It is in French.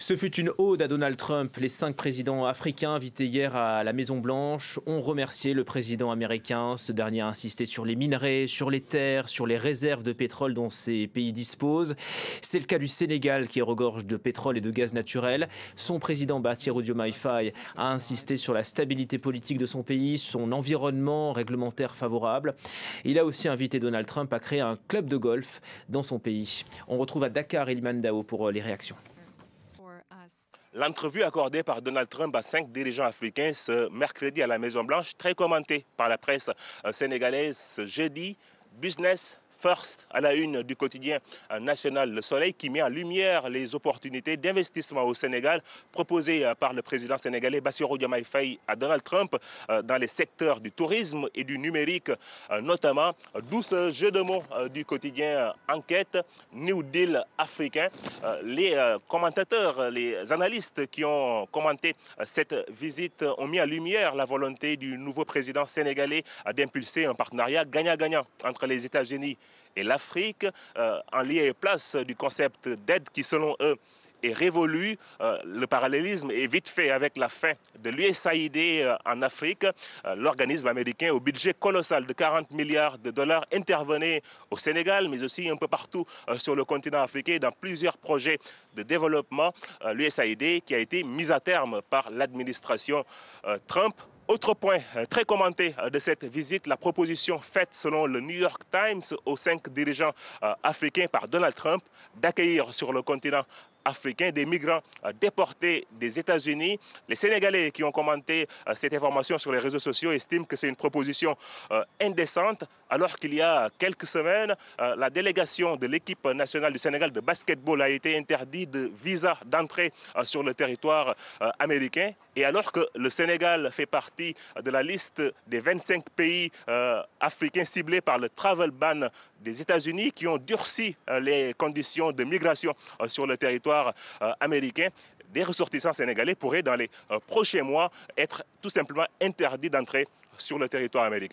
Ce fut une ode à Donald Trump. Les 5 présidents africains invités hier à la Maison-Blanche ont remercié le président américain. Ce dernier a insisté sur les minerais, sur les terres, sur les réserves de pétrole dont ces pays disposent. C'est le cas du Sénégal qui regorge de pétrole et de gaz naturel. Son président Bassirou Diomaye Faye a insisté sur la stabilité politique de son pays, son environnement réglementaire favorable. Il a aussi invité Donald Trump à créer un club de golf dans son pays. On retrouve à Dakar Eliman Dao pour les réactions. L'entrevue accordée par Donald Trump à 5 dirigeants africains ce mercredi à la Maison-Blanche, très commentée par la presse sénégalaise ce jeudi. Business First à la une du quotidien national Le Soleil qui met en lumière les opportunités d'investissement au Sénégal proposées par le président sénégalais Bassirou Diomaye Faye à Donald Trump dans les secteurs du tourisme et du numérique notamment. D'où ce jeu de mots du quotidien Enquête, New Deal africain. Les commentateurs, les analystes qui ont commenté cette visite ont mis en lumière la volonté du nouveau président sénégalais d'impulser un partenariat gagnant-gagnant entre les États-Unis et l'Afrique, en lieu et place du concept d'aide qui, selon eux, est révolu. Le parallélisme est vite fait avec la fin de l'USAID en Afrique. L'organisme américain au budget colossal de 40 milliards de dollars intervenait au Sénégal, mais aussi un peu partout sur le continent africain dans plusieurs projets de développement. L'USAID qui a été mise à terme par l'administration Trump. Autre point très commenté de cette visite, la proposition faite selon le New York Times aux 5 dirigeants africains par Donald Trump d'accueillir sur le continent africains des migrants déportés des États-Unis. Les Sénégalais qui ont commenté cette information sur les réseaux sociaux estiment que c'est une proposition indécente, alors qu'il y a quelques semaines, la délégation de l'équipe nationale du Sénégal de basketball a été interdite de visa d'entrée sur le territoire américain. Et alors que le Sénégal fait partie de la liste des 25 pays africains ciblés par le travel ban des États-Unis qui ont durci les conditions de migration sur le territoire américain, des ressortissants sénégalais pourraient dans les prochains mois être tout simplement interdits d'entrer sur le territoire américain.